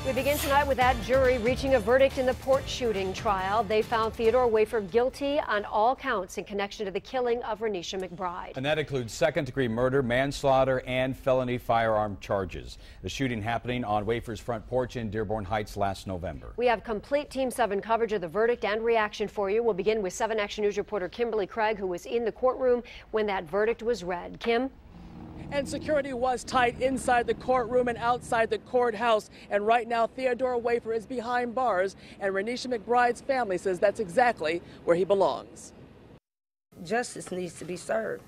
We begin tonight with that jury reaching a verdict in the Port shooting trial. They found Theodore Wafer guilty on all counts in connection to the killing of Renisha McBride. And that includes second-degree murder, manslaughter, and felony firearm charges. The shooting happening on Wafer's front porch in Dearborn Heights last November. We have complete Team 7 coverage of the verdict and reaction for you. We'll begin with 7 Action News reporter Kimberly Craig, who was in the courtroom when that verdict was read. Kim? And security was tight inside the courtroom and outside the courthouse. And right now, Theodore Wafer is behind bars, and Renisha McBride's family says that's exactly where he belongs. Justice needs to be served.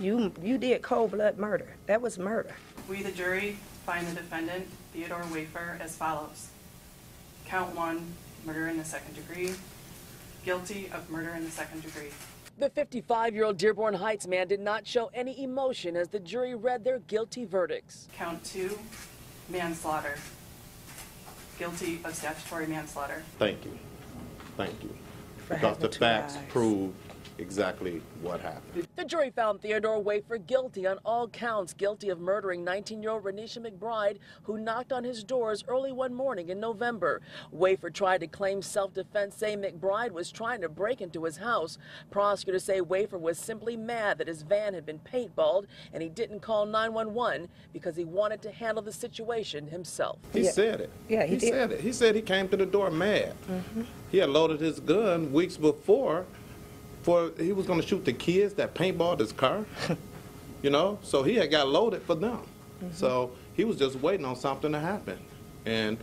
You did cold-blood murder. That was murder. We, the jury, find the defendant, Theodore Wafer, as follows. Count 1, murder in the second degree. Guilty of murder in the second degree. The 55-year-old Dearborn Heights man did not show any emotion as the jury read their guilty verdicts. Count 2, manslaughter. Guilty of statutory manslaughter. Thank you. Thank you. Because the facts prove exactly what happened. The jury found Theodore Wafer guilty on all counts, guilty of murdering 19-year-old Renisha McBride, who knocked on his doors early one morning in November. Wafer tried to claim self-defense, saying McBride was trying to break into his house. Prosecutors say Wafer was simply mad that his van had been paintballed and he didn't call 911 because he wanted to handle the situation himself. He said it. Yeah, he said it. He said he came to the door mad. He had loaded his gun weeks before. He was going to shoot the kids that paintballed his car, you know, so he had got loaded for them. So he was just waiting on something to happen. And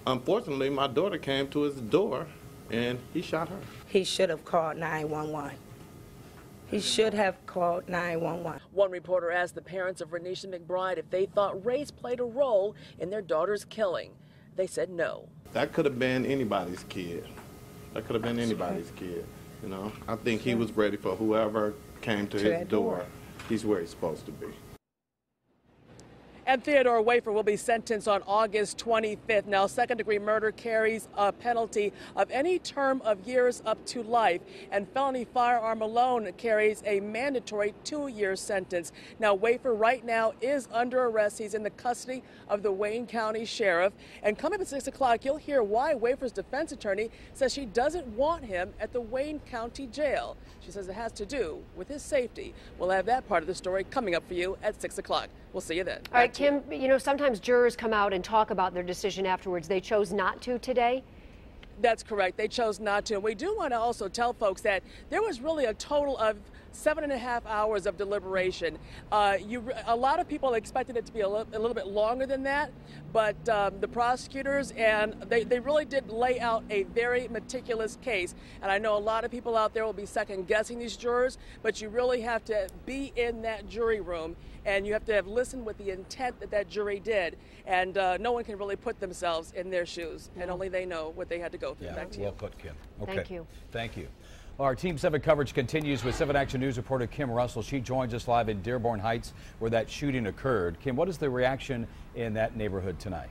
unfortunately, my daughter came to his door and he shot her. He should have called 911. He should have called 911. One reporter asked the parents of Renisha McBride if they thought race played a role in their daughter's killing. They said no. That could have been anybody's kid. That could have been anybody's kid. You know, I think he was ready for whoever came to his door. He's where he's supposed to be. And Theodore Wafer will be sentenced on August 25th. Now, second-degree murder carries a penalty of any term of years up to life, and felony firearm alone carries a mandatory 2-year sentence. Now, Wafer right now is under arrest. He's in the custody of the Wayne County Sheriff. And coming up at 6 o'clock, you'll hear why Wafer's defense attorney says she doesn't want him at the Wayne County Jail. She says it has to do with his safety. We'll have that part of the story coming up for you at 6 o'clock. We'll see you then. All right, Kim, you know, sometimes jurors come out and talk about their decision afterwards. They chose not to today? That's correct. They chose not to. And we do want to also tell folks that there was really a total of 7.5 hours of deliberation. A lot of people expected it to be a little bit longer than that, but the prosecutors, and they really did lay out a very meticulous case. And I know a lot of people out there will be second-guessing these jurors, but you really have to be in that jury room, and you have to have listened with the intent that that jury did. And no one can really put themselves in their shoes, and only they know what they had to go through. Yeah, Back to you. well put, Kim. Okay. Thank you. Thank you. Our Team 7 coverage continues with 7 Action News reporter Kim Russell. She joins us live in Dearborn Heights where that shooting occurred. Kim, what is the reaction in that neighborhood tonight?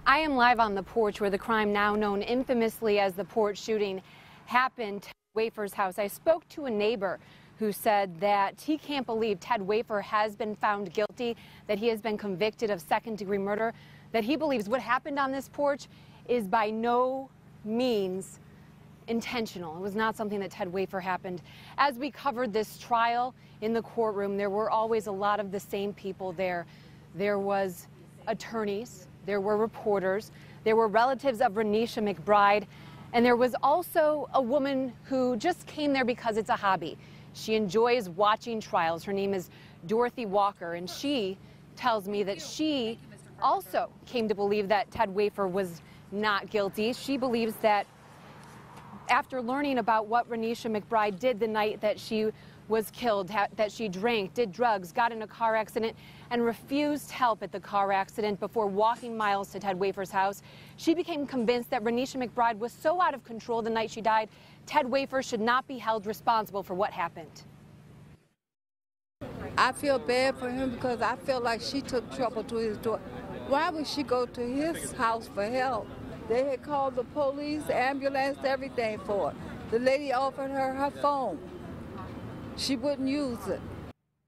I am live on the porch where the crime now known infamously as the Port shooting happened at Wafer's house. I spoke to a neighbor who said that he can't believe Ted Wafer has been found guilty, that he has been convicted of second-degree murder, that he believes what happened on this porch is by no means intentional. It was not something that Ted Wafer happened. As we covered this trial in the courtroom, there were always a lot of the same people there. There was attorneys, there were reporters, there were relatives of Renisha McBride, and there was also a woman who just came there because it's a hobby. She enjoys watching trials. Her name is Dorothy Walker, and she tells me that she also came to believe that Ted Wafer was not guilty. She believes that after learning about what Renisha McBride did the night that she was killed, that she drank, did drugs, got in a car accident, and refused help at the car accident before walking miles to Ted Wafer's house, she became convinced that Renisha McBride was so out of control the night she died, Ted Wafer should not be held responsible for what happened. I feel bad for him because I feel like she took trouble to his door. Why would she go to his house for help? They had called the police, ambulance, everything for it. The lady offered her her phone. She wouldn't use it.